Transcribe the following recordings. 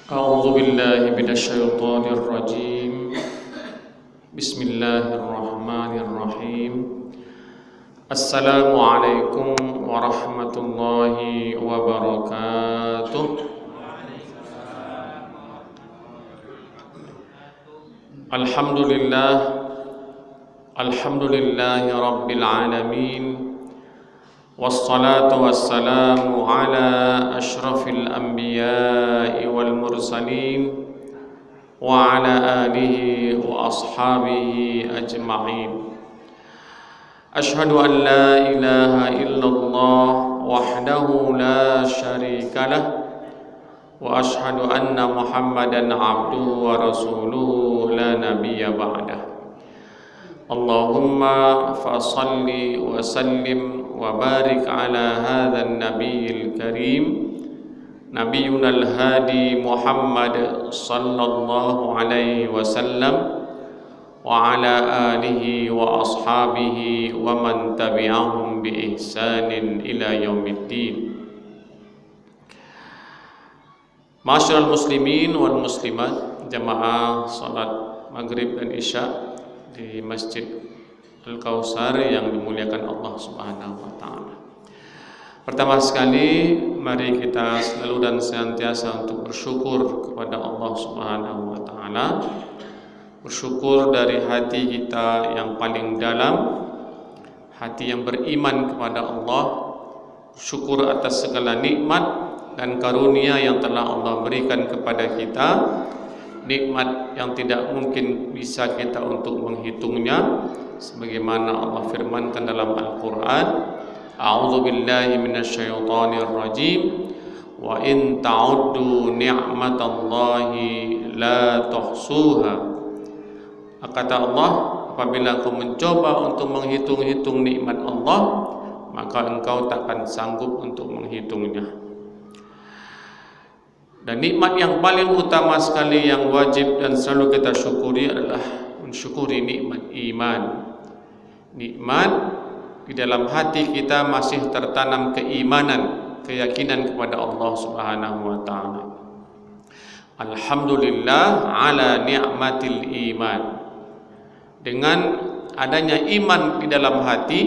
أعوذ بالله من الشيطان الرجيم. بسم الله الرحمن الرحيم. السلام عليكم ورحمة الله وبركاته. الحمد لله رب العالمين، والصلاة والسلام على أشرف الأنبياء والمرسلين وعلى آله وأصحابه أجمعين. أشهد أن لا إله إلا الله وحده لا شريك له، وأشهد أن محمدا عبده ورسوله لا نبي بعده. اللهم فصل وسلم وبارك على هذا النبي الكريم، نبينا الهادي محمد صلى الله عليه وسلم وعلى آله وأصحابه ومن تبعهم بإحسان إلى يوم الدين. Masyarul muslimin wal muslimat, jamaah salat maghrib dan isya di Masjid Al-Kautsar yang dimuliakan Allah Subhanahu wa taala. Pertama sekali, mari kita selalu dan senantiasa untuk bersyukur kepada Allah Subhanahu wa taala. Bersyukur dari hati kita yang paling dalam, hati yang beriman kepada Allah. Syukur atas segala nikmat dan karunia yang telah Allah berikan kepada kita, nikmat yang tidak mungkin bisa kita untuk menghitungnya, sebagaimana Allah firmankan dalam Al-Quran, A'udzu billahi minasyaitonir rajim, wa in ta'uddu ni'matallahi la tuhsuha. Kata Allah, apabila engkau mencoba untuk menghitung-hitung nikmat Allah, maka engkau takkan sanggup untuk menghitungnya. Dan nikmat yang paling utama sekali yang wajib dan selalu kita syukuri adalah mensyukuri nikmat iman. Nikmat di dalam hati kita masih tertanam keimanan, keyakinan kepada Allah Subhanahu wa taala. Alhamdulillah ala ni'matil iman. Dengan adanya iman di dalam hati,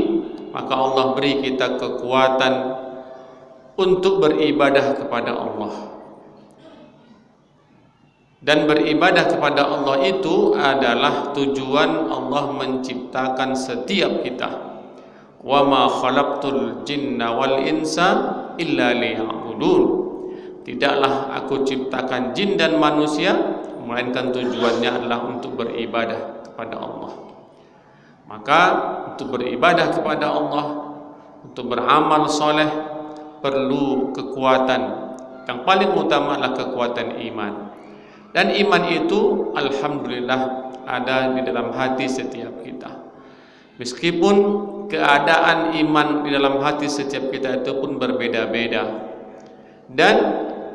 maka Allah beri kita kekuatan untuk beribadah kepada Allah. Dan beribadah kepada Allah itu adalah tujuan Allah menciptakan setiap kita. Wa ma khalaqtul jinna wal insa illa liya'budun. Tidaklah aku ciptakan jin dan manusia melainkan tujuannya adalah untuk beribadah kepada Allah. Maka untuk beribadah kepada Allah, untuk beramal soleh, perlu kekuatan. Yang paling utama adalah kekuatan iman. Dan iman itu alhamdulillah ada di dalam hati setiap kita. Meskipun keadaan iman di dalam hati setiap kita itu pun berbeda-beda, dan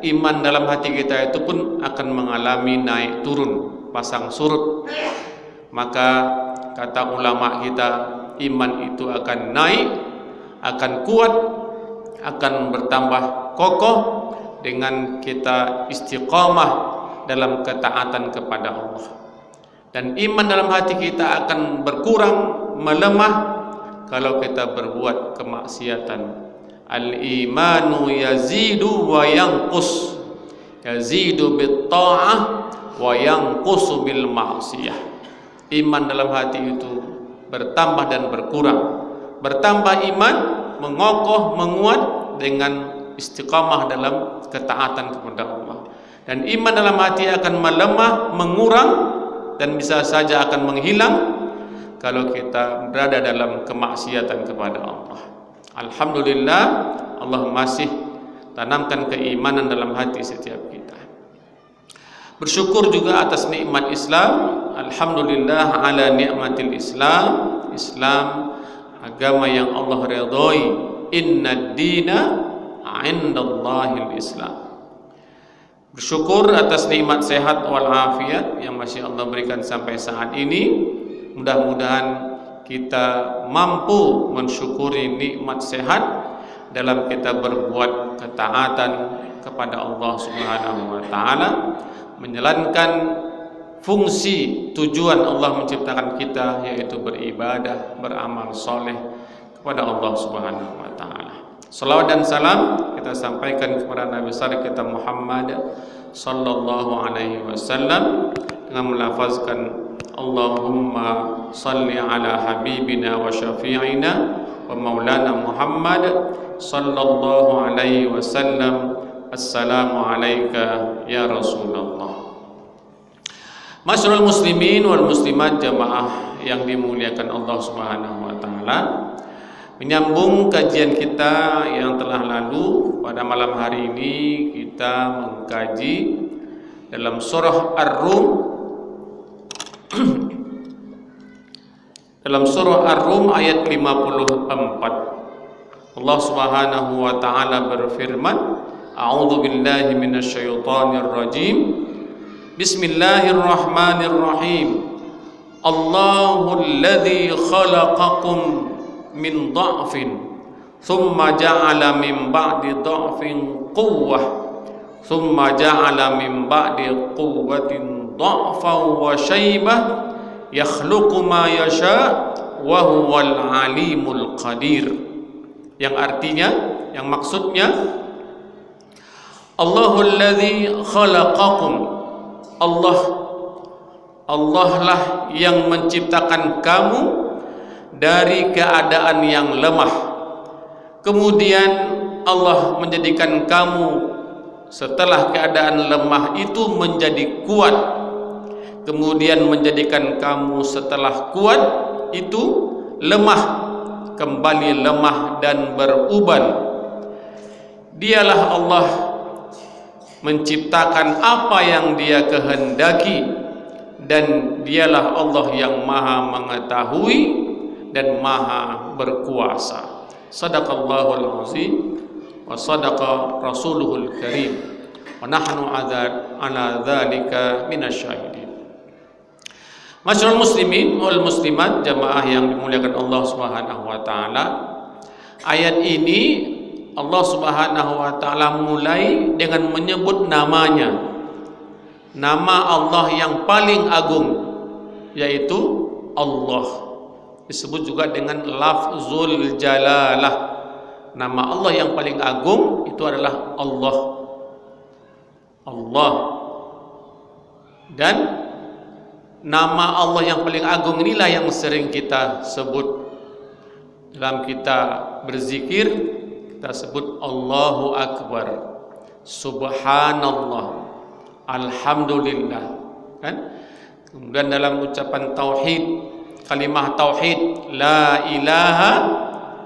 iman dalam hati kita itu pun akan mengalami naik turun, pasang surut. Maka kata ulama kita, iman itu akan naik, akan kuat, akan bertambah kokoh dengan kita istiqamah dalam ketaatan kepada Allah. Dan iman dalam hati kita akan berkurang, melemah kalau kita berbuat kemaksiatan. Al-imanu yazidu wa yanqus, yazidu bit ta'ah wa yanqusu bil ma'siyah. Iman dalam hati itu bertambah dan berkurang. Bertambah iman, mengokoh, menguat dengan istiqamah dalam ketaatan kepada Allah. Dan iman dalam hati akan melemah, mengurang, dan bisa saja akan menghilang kalau kita berada dalam kemaksiatan kepada Allah. Alhamdulillah, Allah masih tanamkan keimanan dalam hati setiap kita. Bersyukur juga atas nikmat Islam. Alhamdulillah ala ni'matil Islam. Islam agama yang Allah ridhoi. Inna dina 'indallahil Islam. Bersyukur atas nikmat sehat wal afiat yang masih Allah berikan sampai saat ini. Mudah-mudahan kita mampu mensyukuri nikmat sehat dalam kita berbuat ketaatan, kepada Allah Subhanahu wa taala, menjalankan fungsi tujuan Allah menciptakan kita, yaitu beribadah, beramal soleh kepada Allah Subhanahu wa taala. Salawat dan salam kita sampaikan kepada Nabi besar kita Muhammad sallallahu alaihi wasallam dengan melafazkan Allahumma salli ala habibina wa syafi'ina wa maulana Muhammad sallallahu alaihi wasallam. Assalamu alayka ya Rasulullah. Masyarul muslimin wal muslimat, jamaah yang dimuliakan Allah Subhanahu wa taala, menyambung kajian kita yang telah lalu. Pada malam hari ini kita mengkaji dalam surah Ar-Rum. Dalam surah Ar-Rum ayat 54, Allah Subhanahu wa taala berfirman, A'udzu billahi minasyaitonir rajim. Bismillahirrahmanirrahim. Allahul ladzi khalaqakum min dha'fin thumma ja'ala min ba'di dha'fin quwwah thumma ja'ala min ba'di quwwatin dha'fan wa shaybah yakhluqu ma yasha wa huwal alimul qadir. Yang artinya, yang maksudnya, Allahul ladzi khalaqakum, Allah lah yang menciptakan kamu dari keadaan yang lemah. Kemudian Allah menjadikan kamu setelah keadaan lemah itu menjadi kuat. Kemudian menjadikan kamu setelah kuat itu lemah, kembali lemah dan beruban. Dialah Allah menciptakan apa yang Dia kehendaki, dan Dialah Allah yang Maha mengetahui dan Maha berkuasa. Shadaqallahul azim wa shadaqa rasuluhul karim wa nahnu ala dzalika minasyahidin. Masyarul muslimin wal muslimat, jamaah yang dimuliakan Allah Subhanahu wa taala, ayat ini Allah Subhanahu wa taala mulai dengan menyebut namanya, nama Allah yang paling agung, yaitu Allah. Disebut juga dengan lafzul jalalah. Nama Allah yang paling agung itu adalah Allah. Allah. Dan nama Allah yang paling agung inilah yang sering kita sebut dalam kita berzikir. Kita sebut Allahu Akbar, Subhanallah, Alhamdulillah, kan? Kemudian dalam ucapan tauhid, kalimah tauhid, La ilaha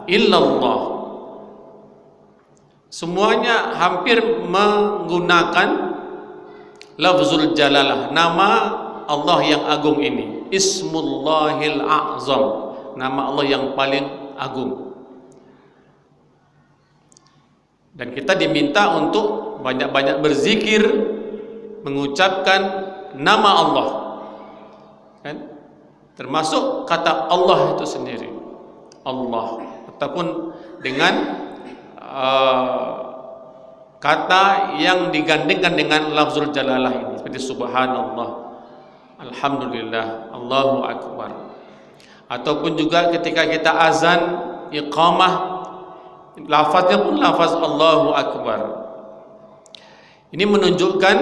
illallah, semuanya hampir menggunakan lafzul jalalah, nama Allah yang agung ini, Ismullahil A'zam, nama Allah yang paling agung. Dan kita diminta untuk banyak-banyak berzikir, mengucapkan nama Allah, kan? Termasuk kata Allah itu sendiri, Allah, ataupun dengan kata yang digandingkan dengan lafzul jalalah ini, seperti Subhanallah, Alhamdulillah, Allahu Akbar. Ataupun juga ketika kita azan, iqamah, lafaznya pun lafaz Allahu Akbar. Ini menunjukkan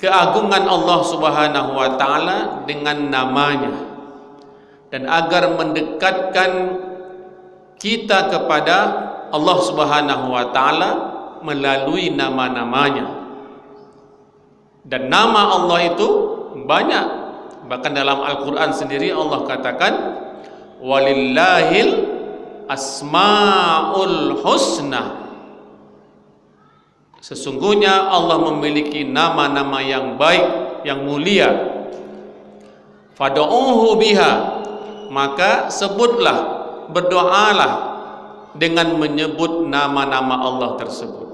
keagungan Allah Subhanahu wa taala dengan namanya, dan agar mendekatkan kita kepada Allah Subhanahu wa taala melalui nama-namanya. Dan nama Allah itu banyak, bahkan dalam Al-Quran sendiri Allah katakan, walillahil asmaul husna, sesungguhnya Allah memiliki nama-nama yang baik, yang mulia. Fad'uhu biha, maka sebutlah, berdoalah dengan menyebut nama-nama Allah tersebut.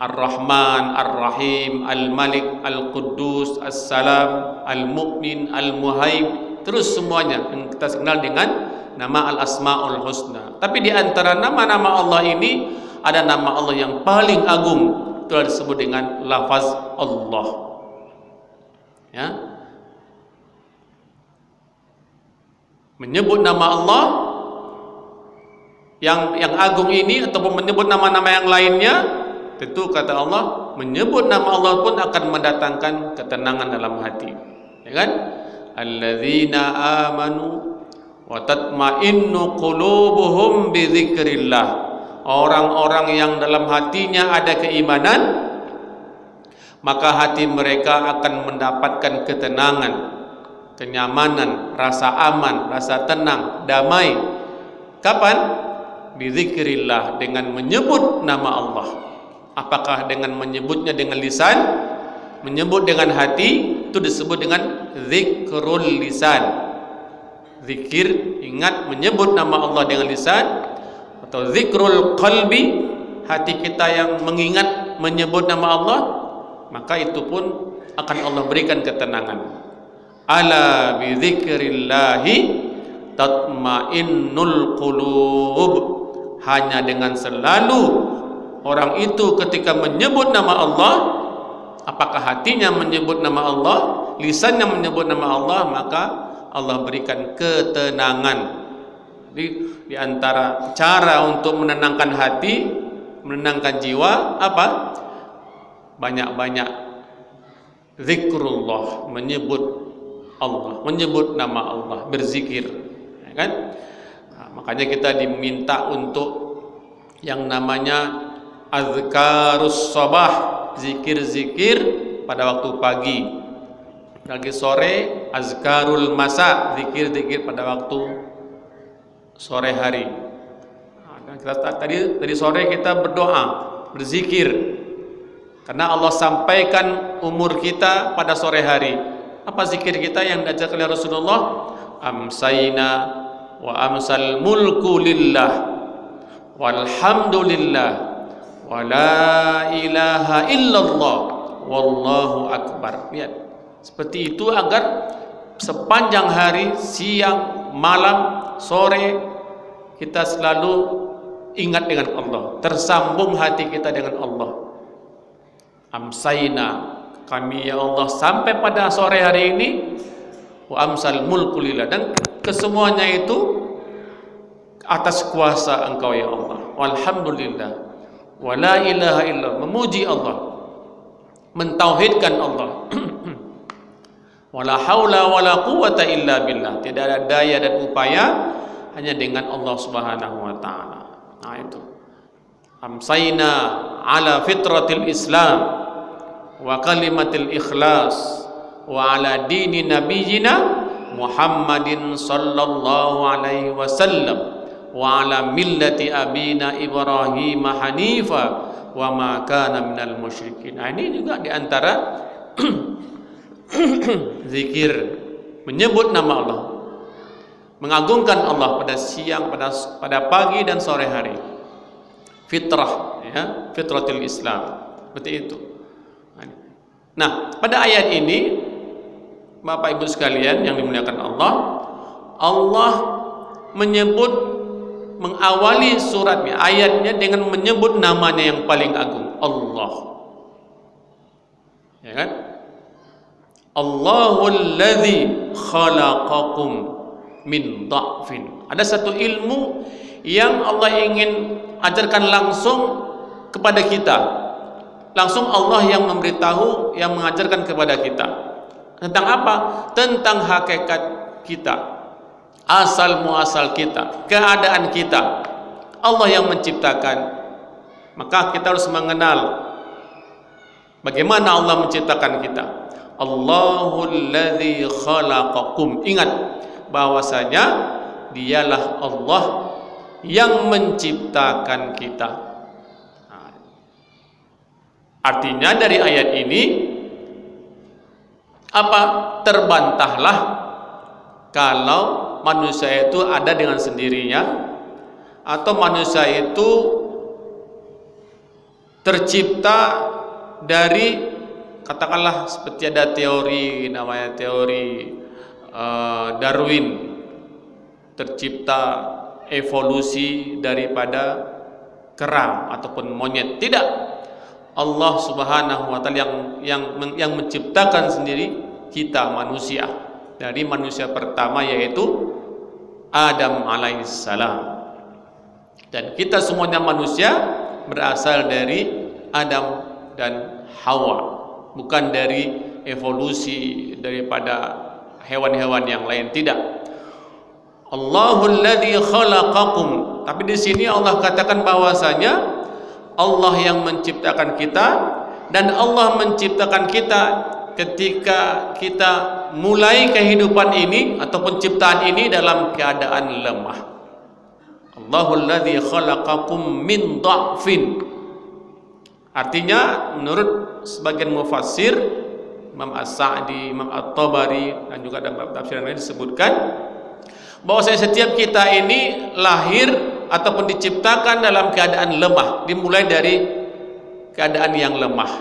Ar-Rahman, Ar-Rahim, Al-Malik, Al-Quddus, As-Salam, Al-Mu'min, Al-Muhaib, terus semuanya yang kita kenal dengan nama Al-Asma'ul Husna. Tapi di antara nama-nama Allah ini ada nama Allah yang paling agung, itu disebut dengan lafaz Allah. Ya. Menyebut nama Allah yang agung ini ataupun menyebut nama-nama yang lainnya, tentu kata Allah, menyebut nama Allah pun akan mendatangkan ketenangan dalam hati. Ya kan? Alladzina amanu wa tatma'innu qulubuhum bi dzikrillah. Orang-orang yang dalam hatinya ada keimanan, maka hati mereka akan mendapatkan ketenangan, kenyamanan, rasa aman, rasa tenang, damai. Kapan? Bi dzikrillah, dengan menyebut nama Allah. Apakah dengan menyebutnya dengan lisan, menyebut dengan hati, itu disebut dengan zikrul lisan. Zikir, ingat, menyebut nama Allah dengan lisan, atau zikrul qalbi, hati kita yang mengingat menyebut nama Allah, maka itu pun akan Allah berikan ketenangan. Ala bi dzikrillahi tatmainnul qulub. Hanya dengan selalu orang itu ketika menyebut nama Allah, apakah hatinya menyebut nama Allah, lisannya menyebut nama Allah, maka Allah berikan ketenangan. Jadi di antara cara untuk menenangkan hati, menenangkan jiwa, apa? Banyak-banyak zikrullah, menyebut Allah, menyebut nama Allah, berzikir, ya kan? Nah, makanya kita diminta untuk yang namanya azkarus sabah, zikir-zikir pada waktu pagi. Lagi sore azkarul masa, zikir-zikir pada waktu sore hari. Nah, kita tadi sore kita berdoa, berzikir, karena Allah sampaikan umur kita pada sore hari. Apa zikir kita yang diajarkan oleh Rasulullah? Amsayna wa amsal mulku lillah walhamdulillah wa la ilaha illallah wallahu akbar. Lihat, seperti itu agar sepanjang hari, siang, malam, sore, kita selalu ingat dengan Allah, tersambung hati kita dengan Allah. Amsayna, kami ya Allah sampai pada sore hari ini, wa amsal mulku lillah, dan kesemuanya itu atas kuasa Engkau ya Allah. Walhamdulillah wa la ilaha illallah, memuji Allah, mentauhidkan Allah. Wala haula wala quwata illa billah, tidak ada daya dan upaya hanya dengan Allah Subhanahu wa taala. Nah itu. Amsayna ala fitratil Islam wa kalimatil ikhlas wa ala dini nabiyyina Muhammadin sallallahu alaihi wasallam wa ala millati abina Ibrahim hanifa wa ma kana minal musyrikin. Nah, ini juga diantara zikir, menyebut nama Allah, mengagungkan Allah pada siang, pada pagi dan sore hari. Fitrah, ya, fitratul Islam, seperti itu. Nah, pada ayat ini, Bapak Ibu sekalian yang dimuliakan Allah, Allah menyebut, mengawali suratnya, ayatnya dengan menyebut namanya yang paling agung, Allah. Ya kan? Allahul ladzi khalaqakum min dha'fin. Ada satu ilmu yang Allah ingin ajarkan langsung kepada kita. Langsung Allah yang memberitahu, yang mengajarkan kepada kita. Tentang apa? Tentang hakikat kita, asal muasal kita, keadaan kita. Allah yang menciptakan. Maka kita harus mengenal bagaimana Allah menciptakan kita. Allahul ladzi khalaqakum. Ingat bahwasanya dialah Allah yang menciptakan kita. Nah, artinya dari ayat ini apa? Terbantahlah kalau manusia itu ada dengan sendirinya, atau manusia itu tercipta dari, katakanlah seperti ada teori namanya teori Darwin, tercipta evolusi daripada kera ataupun monyet. Tidak. Allah Subhanahu wa taala yang menciptakan sendiri kita manusia dari manusia pertama yaitu Adam alaihissalam. Dan kita semuanya manusia berasal dari Adam dan Hawa, bukan dari evolusi daripada hewan-hewan yang lain, tidak. Allahul ladzi khalaqakum. Tapi di sini Allah katakan bahwasanya Allah yang menciptakan kita, dan Allah menciptakan kita ketika kita mulai kehidupan ini ataupun ciptaan ini dalam keadaan lemah. Allahul ladzi khalaqakum min dha'fin. Artinya menurut sebagian mufassir, Imam As-Sa'di, Imam At-Tabari, dan juga dalam tafsir lain disebutkan bahwasanya setiap kita ini lahir ataupun diciptakan dalam keadaan lemah, dimulai dari keadaan yang lemah.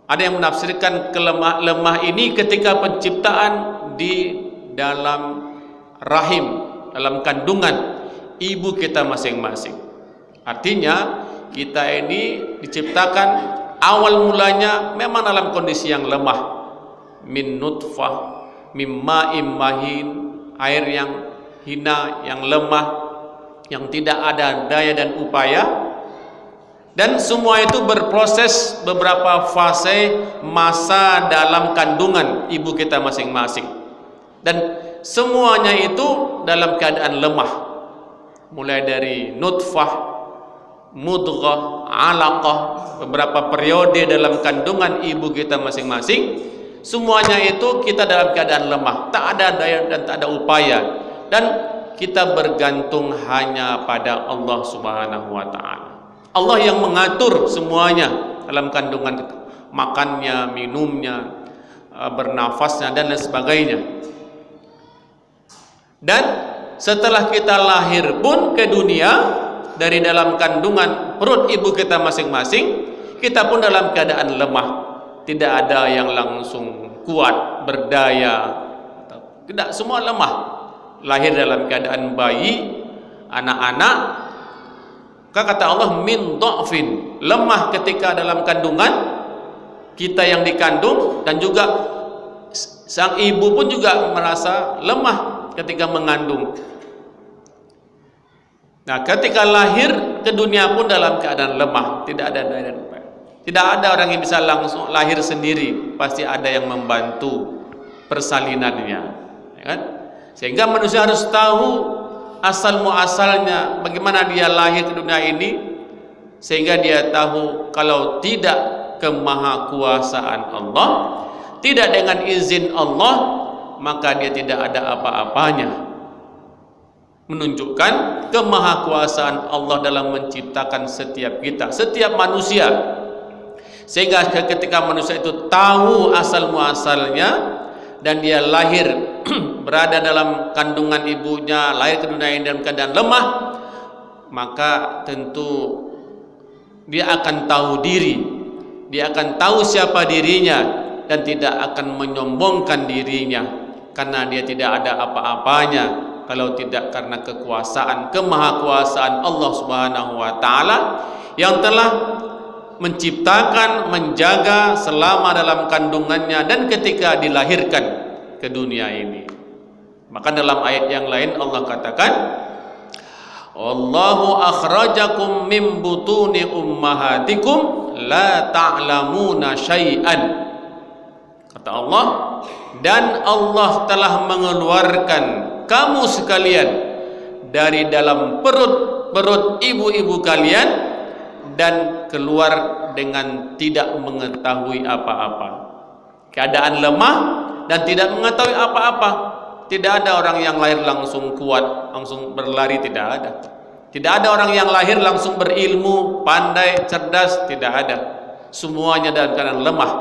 Ada yang menafsirkan lemah ini ketika penciptaan di dalam rahim, dalam kandungan ibu kita masing-masing. Artinya kita ini diciptakan awal mulanya memang dalam kondisi yang lemah, min nutfah, mimma mahin, air yang hina, yang lemah, yang tidak ada daya dan upaya, dan semua itu berproses beberapa fase masa dalam kandungan ibu kita masing-masing, dan semuanya itu dalam keadaan lemah, mulai dari nutfah, mudghah, alaqah, beberapa periode dalam kandungan ibu kita masing-masing. Semuanya itu kita dalam keadaan lemah, tak ada daya dan tak ada upaya, dan kita bergantung hanya pada Allah Subhanahu wa taala. Allah yang mengatur semuanya dalam kandungan, makannya, minumnya, bernafasnya, dan lain sebagainya. Dan setelah kita lahir pun ke dunia, dari dalam kandungan perut ibu kita masing-masing, kita pun dalam keadaan lemah. Tidak ada yang langsung kuat, berdaya, tidak, semua lemah. Lahir dalam keadaan bayi, anak-anak, kata Allah min dha'fin, lemah ketika dalam kandungan kita yang dikandung, dan juga sang ibu pun juga merasa lemah ketika mengandung. Nah, ketika lahir ke dunia pun dalam keadaan lemah, tidak ada daya dan upaya. Tidak ada orang yang bisa langsung lahir sendiri, pasti ada yang membantu persalinannya, ya kan? Sehingga manusia harus tahu asal muasalnya, bagaimana dia lahir ke dunia ini, sehingga dia tahu kalau tidak kemahakuasaan Allah, tidak dengan izin Allah, maka dia tidak ada apa-apanya. Menunjukkan kemahakuasaan Allah dalam menciptakan setiap kita, setiap manusia. Sehingga ketika manusia itu tahu asal muasalnya, dan dia lahir berada dalam kandungan ibunya, lahir ke dunia ini dalam keadaan lemah, maka tentu dia akan tahu diri, dia akan tahu siapa dirinya, dan tidak akan menyombongkan dirinya, karena dia tidak ada apa-apanya kalau tidak karena kekuasaan, kemahakuasaan Allah Subhanahu wa taala yang telah menciptakan, menjaga selama dalam kandungannya dan ketika dilahirkan ke dunia ini. Maka dalam ayat yang lain Allah katakan, Allahu akhrajakum min butuni ummahatikum la ta'lamuna syai'an. Kata Allah, dan Allah telah mengeluarkan kamu sekalian dari dalam perut ibu-ibu kalian, dan keluar dengan tidak mengetahui apa-apa, keadaan lemah dan tidak mengetahui apa-apa. Tidak ada orang yang lahir langsung kuat, langsung berlari, tidak ada. Tidak ada orang yang lahir langsung berilmu, pandai, cerdas, tidak ada. Semuanya dalam keadaan lemah.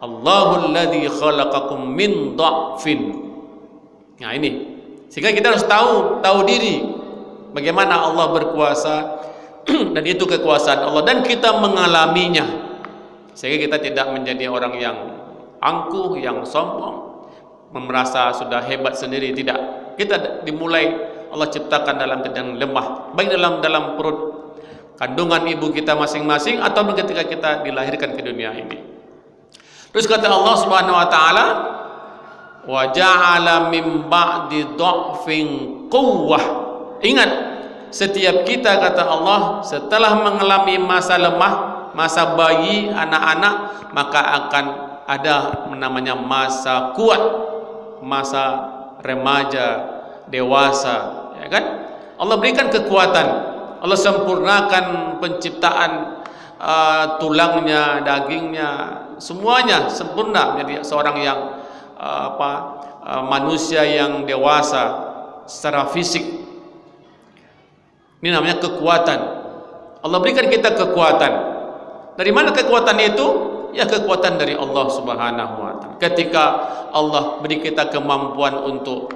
Allahul ladzi khalaqakum min dha'fin. Nah ini, sehingga kita harus tahu diri bagaimana Allah berkuasa, dan itu kekuasaan Allah, dan kita mengalaminya, sehingga kita tidak menjadi orang yang angkuh, yang sombong, merasa sudah hebat sendiri. Tidak, kita dimulai Allah ciptakan dalam keadaan lemah, baik dalam perut kandungan ibu kita masing-masing atau ketika kita dilahirkan ke dunia ini. Terus kata Allah Subhanahu wa taala, wa ja'ala min ba'di dha'fin quwwah. Ingat, setiap kita kata Allah setelah mengalami masa lemah, masa bayi, anak-anak, maka akan ada namanya masa kuat, masa remaja, dewasa, ya kan? Allah berikan kekuatan, Allah sempurnakan penciptaan tulangnya, dagingnya, semuanya sempurna menjadi seorang yang manusia yang dewasa secara fisik. Ini namanya kekuatan. Allah berikan kita kekuatan. Dari mana kekuatan itu? Ya, kekuatan dari Allah Subhanahu wa taala. Ketika Allah beri kita kemampuan untuk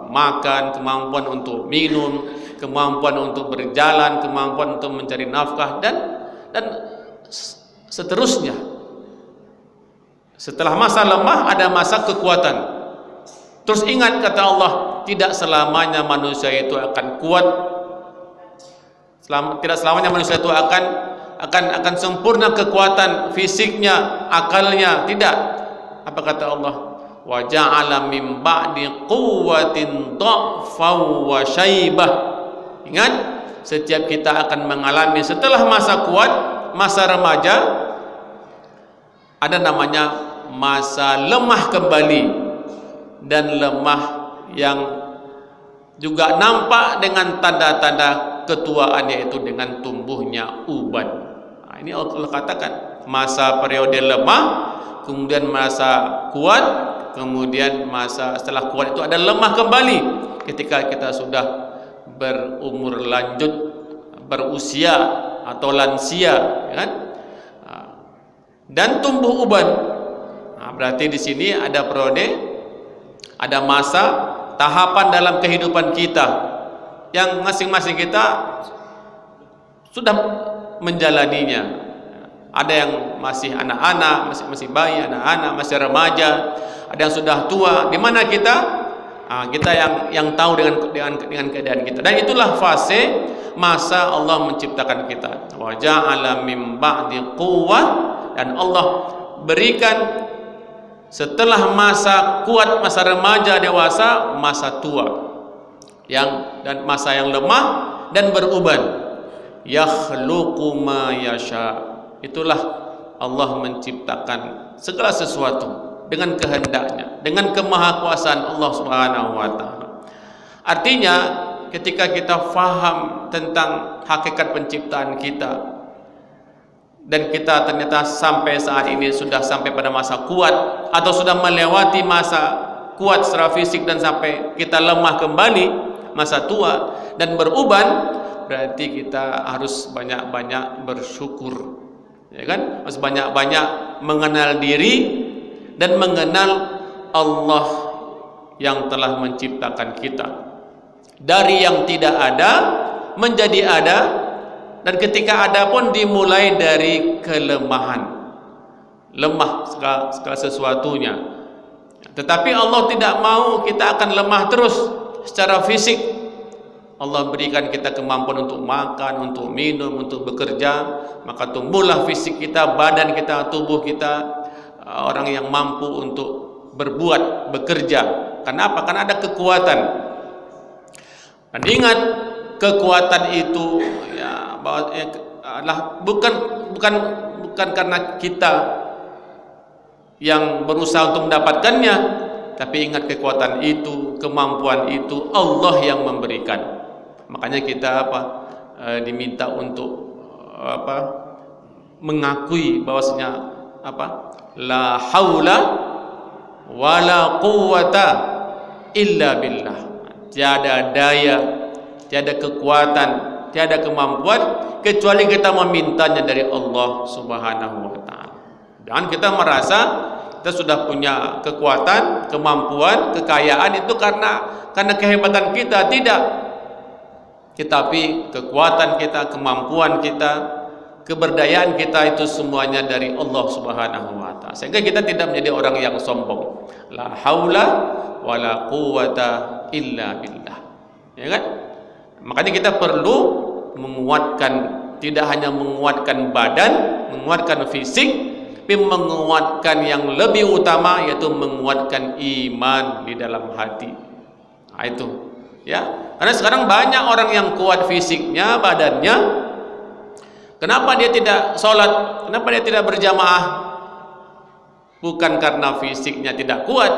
makan, kemampuan untuk minum, kemampuan untuk berjalan, kemampuan untuk mencari nafkah, dan seterusnya. Setelah masa lemah ada masa kekuatan. Terus ingat kata Allah, tidak selamanya manusia itu akan kuat. Tidak selamanya manusia itu akan sempurna kekuatan fisiknya, akalnya, tidak. Apa kata Allah? Wa ja'ala min ba'di quwwatin dha'fan wa syaibah. Ingat, setiap kita akan mengalami setelah masa kuat, masa remaja, ada namanya masa lemah kembali, dan lemah yang juga nampak dengan tanda-tanda ketuaan, yaitu dengan tumbuhnya uban. Nah, ini Allah katakan masa periode lemah, kemudian masa kuat, kemudian masa setelah kuat itu ada lemah kembali ketika kita sudah berumur lanjut, berusia atau lansia, ya kan? Dan tumbuh uban. Nah, berarti di sini ada periode, ada masa tahapan dalam kehidupan kita yang masing-masing kita sudah menjalaninya. Ada yang masih anak-anak, masih bayi, anak-anak, masih remaja, ada yang sudah tua. Di mana kita? Kita yang tahu dengan keadaan kita. Dan itulah fase masa Allah menciptakan kita. Wa ja'ala min ba'di quwwah, dan Allah berikan setelah masa kuat, masa remaja, dewasa, masa tua, dan masa yang lemah dan beruban. Yakhluqu ma yasha. Itulah Allah menciptakan segala sesuatu dengan kehendaknya, dengan kemahakuasaan Allah Subhanahu wa taala. Artinya, ketika kita faham tentang hakikat penciptaan kita, dan kita ternyata sampai saat ini sudah sampai pada masa kuat atau sudah melewati masa kuat secara fisik dan sampai kita lemah kembali, masa tua dan beruban, berarti kita harus banyak-banyak bersyukur, ya kan? Harus banyak-banyak mengenal diri dan mengenal Allah yang telah menciptakan kita dari yang tidak ada menjadi ada. Dan ketika ada pun dimulai dari kelemahan, lemah segala sesuatunya. Tetapi Allah tidak mau kita akan lemah terus secara fisik. Allah berikan kita kemampuan untuk makan, untuk minum, untuk bekerja, maka tumbuhlah fisik kita, badan kita, tubuh kita, orang yang mampu untuk berbuat, bekerja. Kenapa? Karena ada kekuatan. Dan ingat, kekuatan itu adalah bukan karena kita yang berusaha untuk mendapatkannya, tapi ingat, kekuatan itu, kemampuan itu Allah yang memberikan. Makanya kita diminta untuk mengakui bahwasanya la haula wala quwwata illa billah. Tiada daya, tiada kekuatan, tiada kemampuan kecuali kita memintanya dari Allah Subhanahu wa taala. Jangan kita merasa kita sudah punya kekuatan, kemampuan, kekayaan itu karena kehebatan kita, tidak. Tetapi kekuatan kita, kemampuan kita, keberdayaan kita itu semuanya dari Allah Subhanahu wa taala. Sehingga kita tidak menjadi orang yang sombong. La haula wala quwwata illa billah. Ya kan? Makanya kita perlu menguatkan, tidak hanya menguatkan badan, menguatkan fisik, tapi menguatkan yang lebih utama, yaitu menguatkan iman di dalam hati. Nah, itu ya. Karena sekarang banyak orang yang kuat fisiknya, badannya, kenapa dia tidak sholat? Kenapa dia tidak berjamaah? Bukan karena fisiknya tidak kuat,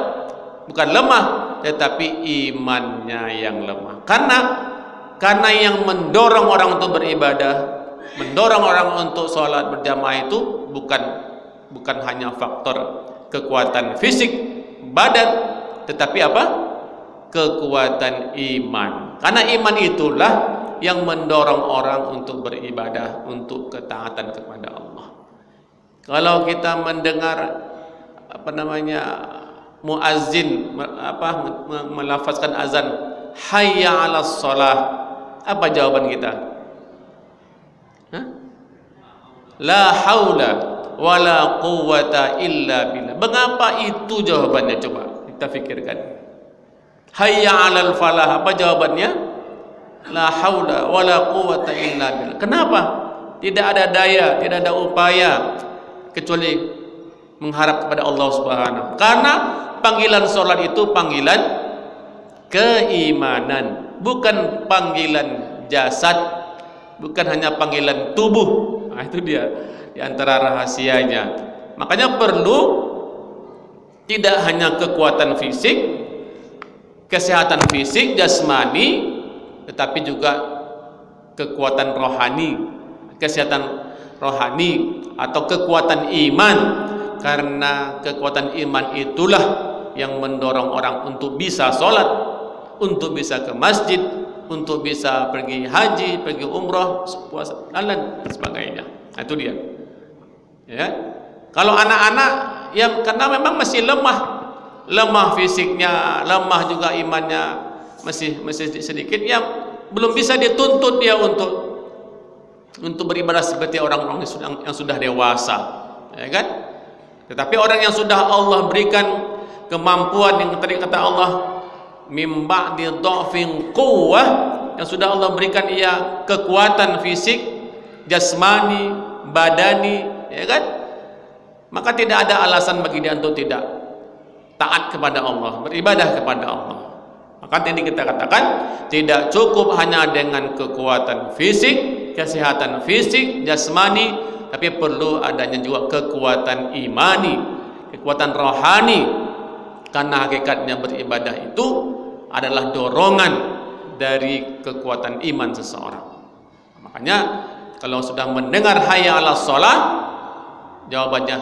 bukan lemah, tetapi imannya yang lemah. Karena yang mendorong orang untuk beribadah, mendorong orang untuk sholat berjamaah itu bukan hanya faktor kekuatan fisik badan, tetapi apa? Kekuatan iman. Karena iman itulah yang mendorong orang untuk beribadah, untuk ketaatan kepada Allah. Kalau kita mendengar muazzin melafazkan azan, hayya 'alas shalah, apa jawaban kita? La haula wala quwwata illa billah. Mengapa itu jawabannya? Coba kita pikirkan. Hayya 'alal falah, apa jawabannya? La haula wala quwwata illa billah. Kenapa? Tidak ada daya, tidak ada upaya kecuali mengharap kepada Allah Subhanahu. Karena panggilan salat itu panggilan keimanan, bukan panggilan jasad, bukan hanya panggilan tubuh. Nah, itu dia di antara rahasianya. Makanya perlu tidak hanya kekuatan fisik, kesehatan fisik jasmani, tetapi juga kekuatan rohani, kesehatan rohani atau kekuatan iman. Karena kekuatan iman itulah yang mendorong orang untuk bisa sholat, untuk bisa ke masjid, untuk bisa pergi haji, pergi umrah, puasa, dan sebagainya. Nah, itu dia. Ya. Kalau anak-anak yang karena memang masih lemah fisiknya, lemah juga imannya, masih sedikit, yang belum bisa dituntut dia untuk beribadah seperti orang-orang yang sudah dewasa, ya kan? Tetapi orang yang sudah Allah berikan kemampuan, yang tadi kata Allah, mim ba'di dha'fin quwwah, yang sudah Allah berikan ia kekuatan fisik, jasmani, badani, ya kan? Maka tidak ada alasan bagi dia untuk tidak taat kepada Allah, beribadah kepada Allah. Maka tadi kita katakan tidak cukup hanya dengan kekuatan fisik, kesehatan fisik, jasmani, tapi perlu adanya juga kekuatan imani, kekuatan rohani. Karena hakikatnya beribadah itu adalah dorongan dari kekuatan iman seseorang. Makanya kalau sudah mendengar hayya 'alas shalah, jawabannya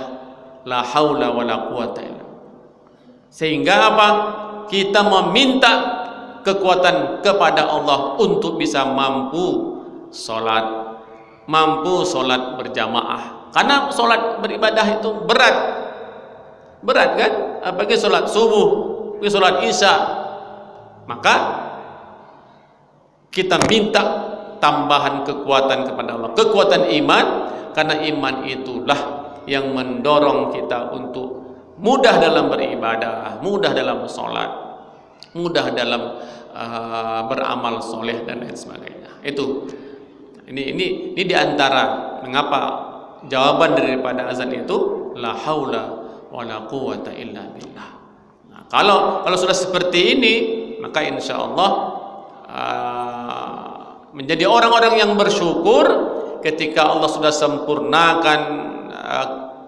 la haula wala quwata illa. Sehingga apa? Kita meminta kekuatan kepada Allah untuk bisa mampu sholat berjamaah. Karena sholat beribadah itu berat kan? Apalagi sholat subuh, apalagi sholat isya. Maka kita minta tambahan kekuatan kepada Allah, kekuatan iman, karena iman itulah yang mendorong kita untuk mudah dalam beribadah, mudah dalam sholat, mudah dalam beramal soleh dan lain sebagainya. Itu ini diantara mengapa jawaban daripada azan itu la haula wala quwata illa billah. Nah, kalau sudah seperti ini, maka insya Allah menjadi orang-orang yang bersyukur ketika Allah sudah sempurnakan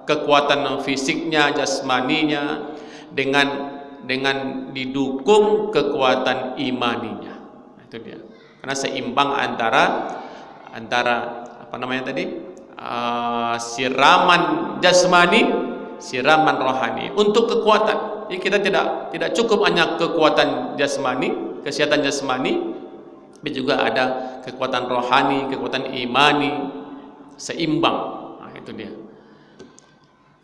kekuatan fisiknya, jasmaninya, dengan didukung kekuatan imaninya. Nah, itu dia. Karena seimbang antara apa namanya tadi, siraman jasmani, siraman rohani untuk kekuatan. Jadi kita tidak cukup hanya kekuatan jasmani, kesehatan jasmani, tapi juga ada kekuatan rohani, kekuatan imani, seimbang. Nah, itu dia.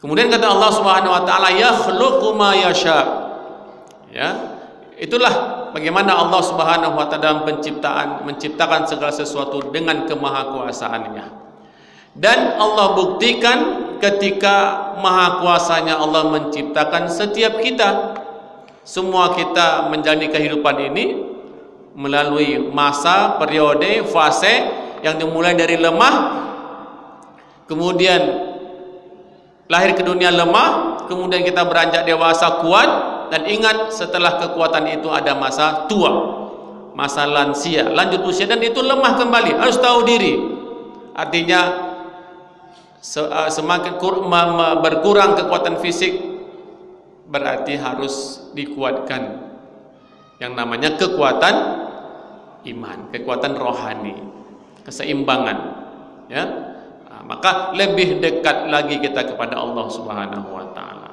Kemudian kata Allah Subhanahu wa taala, yakhluqu ma yasha. Ya, itulah bagaimana Allah Subhanahu wa taala menciptakan segala sesuatu dengan kemahakuasaannya. Dan Allah buktikan ketika maha kuasanya Allah menciptakan setiap kita. Semua kita menjalani kehidupan ini melalui masa, periode, fase yang dimulai dari lemah, kemudian lahir ke dunia lemah, kemudian kita beranjak dewasa kuat, dan ingat setelah kekuatan itu ada masa tua, masa lansia, lanjut usia, dan itu lemah kembali. Harus tahu diri. Artinya semakin berkurang kekuatan fisik, berarti harus dikuatkan yang namanya kekuatan iman, kekuatan rohani, keseimbangan, ya. Maka lebih dekat lagi kita kepada Allah Subhanahu wa taala.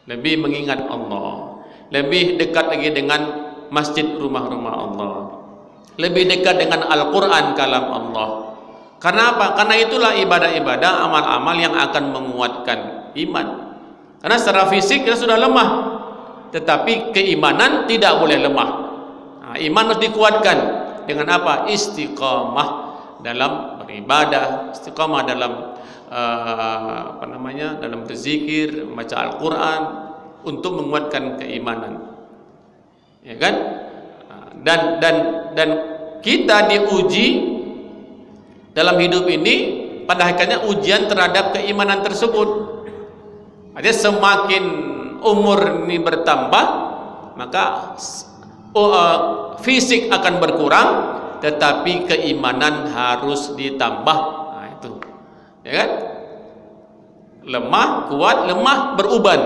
Lebih mengingat Allah, lebih dekat lagi dengan masjid, rumah-rumah Allah. Lebih dekat dengan Al-Qur'an, kalam Allah. Karena apa? Karena itulah ibadah-ibadah, amal-amal yang akan menguatkan iman. Karena secara fisik kita sudah lemah, tetapi keimanan tidak boleh lemah. Nah, iman harus dikuatkan dengan apa? Istiqamah dalam beribadah, istiqamah dalam dalam berzikir, membaca Al-Quran, untuk menguatkan keimanan, ya kan? Dan kita diuji dalam hidup ini, pada hakikatnya ujian terhadap keimanan tersebut. Artinya semakin umur ini bertambah, maka fisik akan berkurang, tetapi keimanan harus ditambah. Nah, itu, ya kan? Lemah, kuat, lemah, beruban.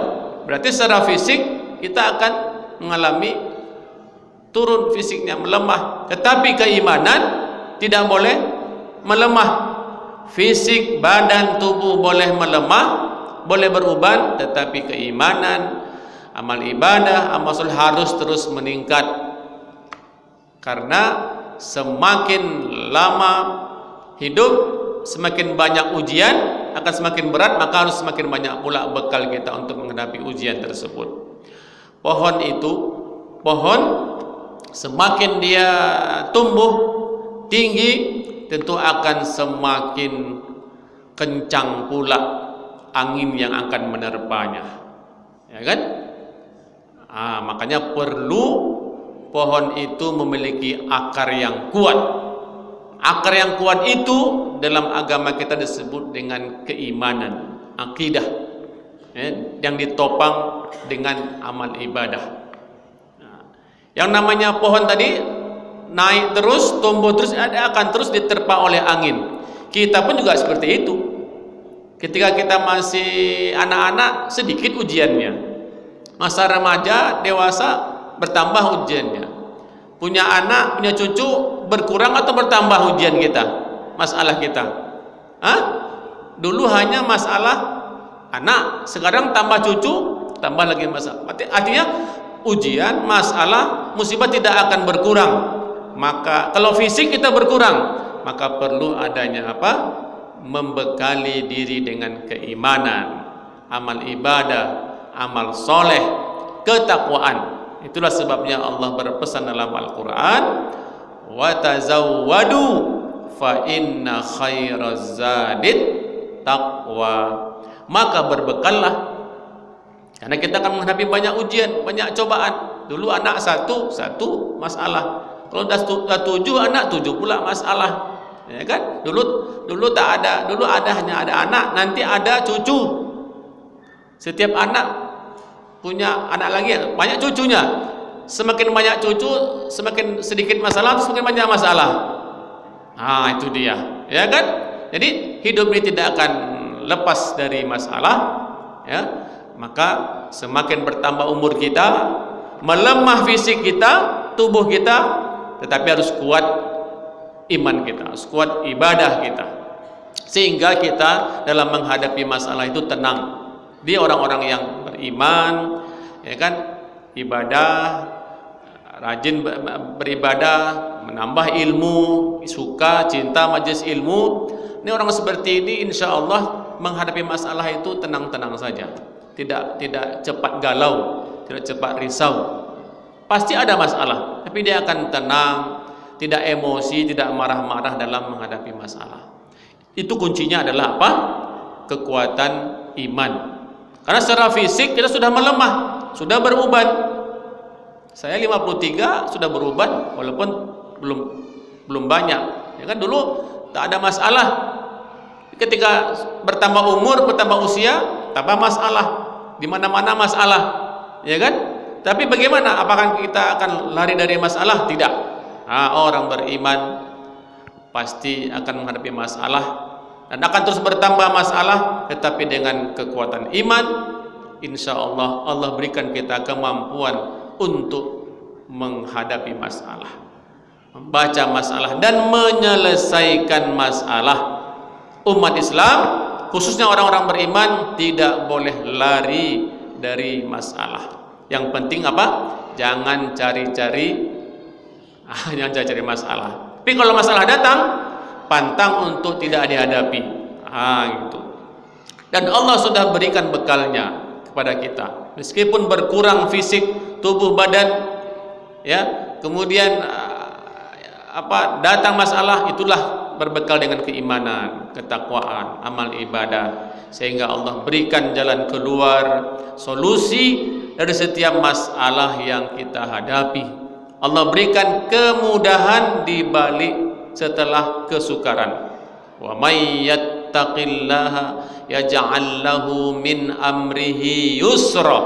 Berarti secara fisik kita akan mengalami turun fisiknya, melemah. Tetapi keimanan tidak boleh melemah. Fisik, badan, tubuh boleh melemah, boleh beruban, tetapi keimanan, amal ibadah, amal soleh harus terus meningkat. Karena semakin lama hidup, semakin banyak ujian, akan semakin berat, maka harus semakin banyak pula bekal kita untuk menghadapi ujian tersebut. Pohon semakin dia tumbuh tinggi, tentu akan semakin kencang pula angin yang akan menerpanya, ya kan? Makanya perlu pohon itu memiliki akar yang kuat. Akar yang kuat itu dalam agama kita disebut dengan keimanan, akidah, yang ditopang dengan amal ibadah. Yang namanya pohon tadi naik terus, tumbuh terus, akan terus diterpa oleh angin. Kita pun juga seperti itu. Ketika kita masih anak-anak, sedikit ujiannya. Masa remaja, dewasa, bertambah ujiannya. Punya anak, punya cucu, berkurang atau bertambah ujian kita, masalah kita? Dulu hanya masalah anak, sekarang tambah cucu, tambah lagi masalah. Artinya ujian, masalah, musibah tidak akan berkurang. Maka kalau fisik kita berkurang, maka perlu adanya apa? Membekali diri dengan keimanan, amal ibadah, amal soleh, ketakwaan. Itulah sebabnya Allah berpesan dalam Al-Quran, wa tazawwadu fa inna khairaz zadid taqwa. Maka berbekallah, karena kita akan menghadapi banyak ujian, banyak cobaan. Dulu anak satu masalah. Kalau dah 7 anak, 7 pula masalah, ya kan? Dulu tak ada, dulu hanya ada anak, nanti ada cucu. Setiap anak punya anak lagi, banyak cucunya. Semakin banyak cucu, semakin sedikit masalah, semakin banyak masalah. Itu dia, ya kan? Jadi hidup ini tidak akan lepas dari masalah, ya. Maka semakin bertambah umur kita, melemah fisik kita, tubuh kita, tetapi harus kuat iman kita, harus kuat ibadah kita, sehingga kita dalam menghadapi masalah itu tenang. Dia orang-orang yang beriman, ya kan, ibadah, rajin beribadah, menambah ilmu, suka, cinta majelis ilmu. Ini orang seperti ini, insya Allah menghadapi masalah itu tenang-tenang saja, tidak cepat galau, tidak cepat risau. Pasti ada masalah, tapi dia akan tenang, tidak emosi, tidak marah-marah dalam menghadapi masalah. Itu kuncinya adalah apa? Kekuatan iman. Karena secara fisik kita sudah melemah, sudah beruban. Saya 53 sudah beruban, walaupun belum banyak. Ya kan, dulu tak ada masalah. Ketika bertambah umur, bertambah usia, tambah masalah. Di mana-mana masalah, ya kan? Tapi bagaimana? Apakah kita akan lari dari masalah? Tidak. Orang beriman pasti akan menghadapi masalah dan akan terus bertambah masalah, tetapi dengan kekuatan iman, insya Allah Allah berikan kita kemampuan untuk menghadapi masalah, membaca masalah dan menyelesaikan masalah. Umat Islam, khususnya orang-orang beriman, tidak boleh lari dari masalah. Yang penting apa? Jangan cari-cari masalah. Tapi kalau masalah datang, pantang untuk tidak dihadapi. Gitu. Dan Allah sudah berikan bekalnya kepada kita. Meskipun berkurang fisik, tubuh badan, ya, kemudian datang masalah, itulah berbekal dengan keimanan, ketakwaan, amal ibadah, sehingga Allah berikan jalan keluar, solusi dari setiap masalah yang kita hadapi. Allah berikan kemudahan di balik setelah kesukaran. Wa may yattaqillaha yaj'al lahu min amrihi yusra.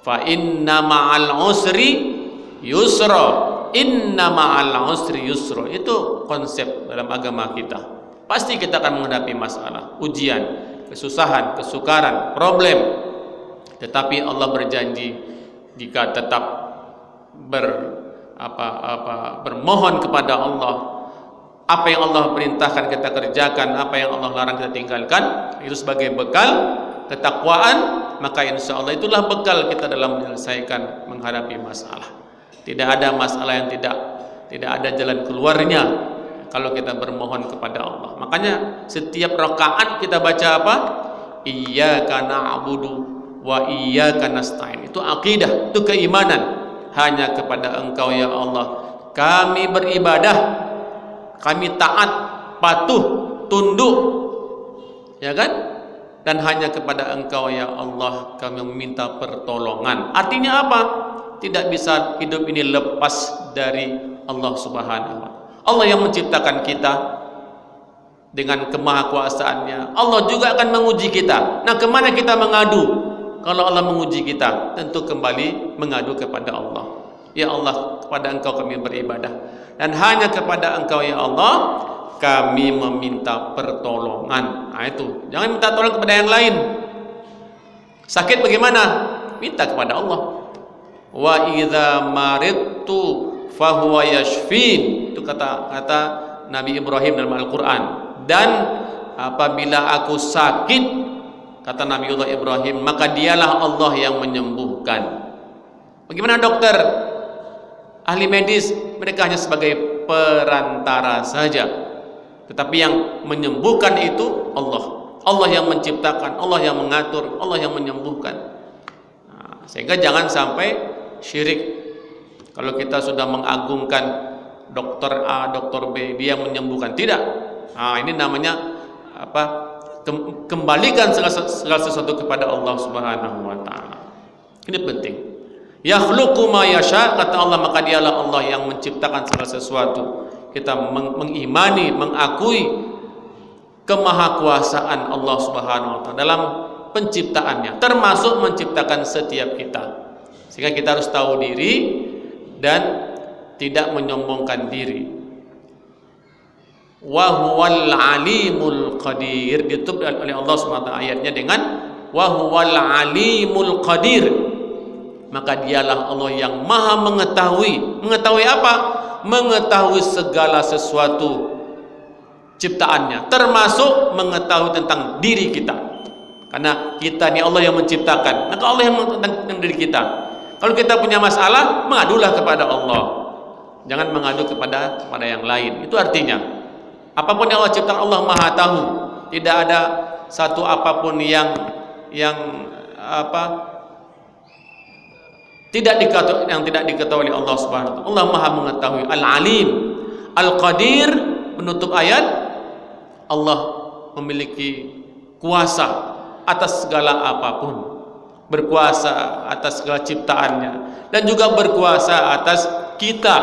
Fa inna ma'al usri yusra. Inna ma'al usri yusra. Itu konsep dalam agama kita. Pasti kita akan menghadapi masalah, ujian, kesusahan, kesukaran, problem. Tetapi Allah berjanji jika tetap bermohon kepada Allah, apa yang Allah perintahkan kita kerjakan, apa yang Allah larang kita tinggalkan, itu sebagai bekal ketakwaan, maka insya Allah itulah bekal kita dalam menyelesaikan menghadapi masalah. Tidak ada masalah yang tidak ada jalan keluarnya kalau kita bermohon kepada Allah. Makanya setiap rakaat kita baca apa? Iyyaka na'budu wa iyyaka nasta'in. Itu akidah, itu keimanan. Hanya kepada Engkau ya Allah kami beribadah, kami taat, patuh, tunduk, ya kan? Dan hanya kepada Engkau ya Allah kami meminta pertolongan. Artinya apa? Tidak bisa hidup ini lepas dari Allah Subhanahu wa Ta'ala. Allah yang menciptakan kita dengan kemahakuasaannya. Allah juga akan menguji kita. Nah, kemana kita mengadu? Kalau Allah menguji kita, tentu kembali mengadu kepada Allah. Ya Allah, kepada Engkau kami beribadah, dan hanya kepada Engkau ya Allah kami meminta pertolongan. Nah itu, jangan minta tolong kepada yang lain. Sakit bagaimana? Minta kepada Allah. Wa idza maridtu fahuwa yashfin. Itu kata Nabi Ibrahim dalam Al-Qur'an. Dan apabila aku sakit, kata Nabiullah Ibrahim, maka dialah Allah yang menyembuhkan. Bagaimana dokter, ahli medis, mereka hanya sebagai perantara saja. Tetapi yang menyembuhkan itu Allah. Allah yang menciptakan, Allah yang mengatur, Allah yang menyembuhkan. Nah, sehingga jangan sampai syirik. Kalau kita sudah mengagungkan dokter A, dokter B, dia menyembuhkan. Tidak. Nah, ini namanya apa? Kembalikan segala sesuatu kepada Allah Subhanahu wa Ta'ala. Ini penting. Yakhluqu ma yasha, kata Allah, maka dialah Allah yang menciptakan segala sesuatu. Kita mengimani, mengakui kemahakuasaan Allah Subhanahu wa Ta'ala dalam penciptaannya, termasuk menciptakan setiap kita. Sehingga kita harus tahu diri dan tidak menyombongkan diri. Wa huwal alimul qadir, ditutup oleh Allah SWT ayatnya dengan wa huwal alimul qadir. Maka dialah Allah yang maha mengetahui. Mengetahui apa? Mengetahui segala sesuatu ciptaannya, termasuk mengetahui tentang diri kita. Karena kita ini Allah yang menciptakan, maka Allah yang mengetahui tentang diri kita. Kalau kita punya masalah, mengadulah kepada Allah. Jangan mengadu kepada yang lain. Itu artinya apapun yang Allah ciptakan, Allah maha tahu. Tidak ada satu apapun yang tidak diketahui oleh Allah Subhanahu wa Ta'ala. Allah maha mengetahui. Al-Alim, Al-Qadir, menutup ayat. Allah memiliki kuasa atas segala apapun, berkuasa atas segala ciptaannya, dan juga berkuasa atas kita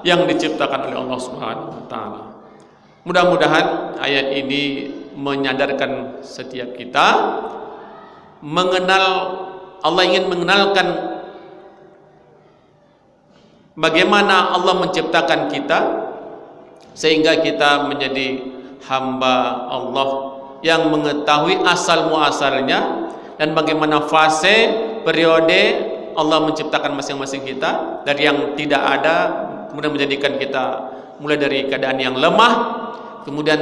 yang diciptakan oleh Allah Subhanahu wa Ta'ala. Mudah-mudahan ayat ini menyadarkan setiap kita mengenal, Allah ingin mengenalkan bagaimana Allah menciptakan kita sehingga kita menjadi hamba Allah yang mengetahui asal muasalnya dan bagaimana fase periode Allah menciptakan masing-masing kita dari yang tidak ada, kemudian menjadikan kita mulai dari keadaan yang lemah, kemudian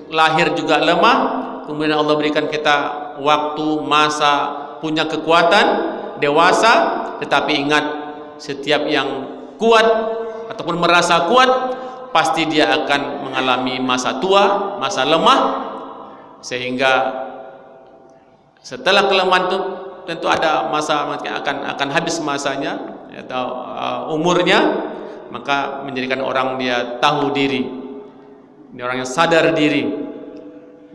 lahir juga lemah, kemudian Allah berikan kita waktu, masa, punya kekuatan, dewasa. Tetapi ingat, setiap yang kuat ataupun merasa kuat pasti dia akan mengalami masa tua, masa lemah, sehingga setelah kelemahan itu tentu ada masa akan habis masanya atau umurnya, maka menjadikan orang dia tahu diri, dia orang yang sadar diri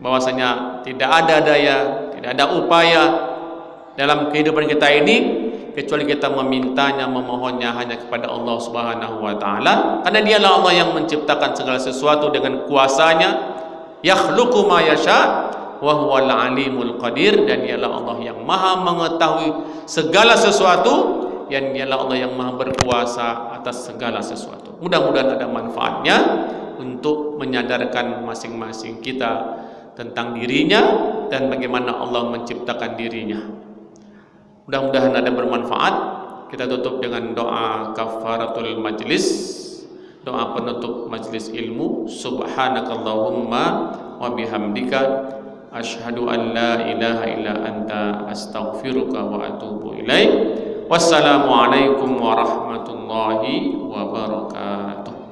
bahwasanya tidak ada daya, tidak ada upaya dalam kehidupan kita ini kecuali kita memintanya, memohonnya hanya kepada Allah Subhanahu wa taala, karena dialah Allah yang menciptakan segala sesuatu dengan kuasanya. Yakhluqu ma yasha wa huwal alimul qadir, dan dialah Allah yang maha mengetahui segala sesuatu, dan dialah Allah yang maha berkuasa atas segala sesuatu. Mudah-mudahan ada manfaatnya untuk menyadarkan masing-masing kita tentang dirinya dan bagaimana Allah menciptakan dirinya. Mudah-mudahan ada bermanfaat. Kita tutup dengan doa kafaratul majlis, doa penutup majlis ilmu. Subhanakallahumma wa bihamdika asyhadu an la ilaha illa anta astaghfiruka wa atubu ilaik. Wassalamualaikum warahmatullahi wabarakatuh.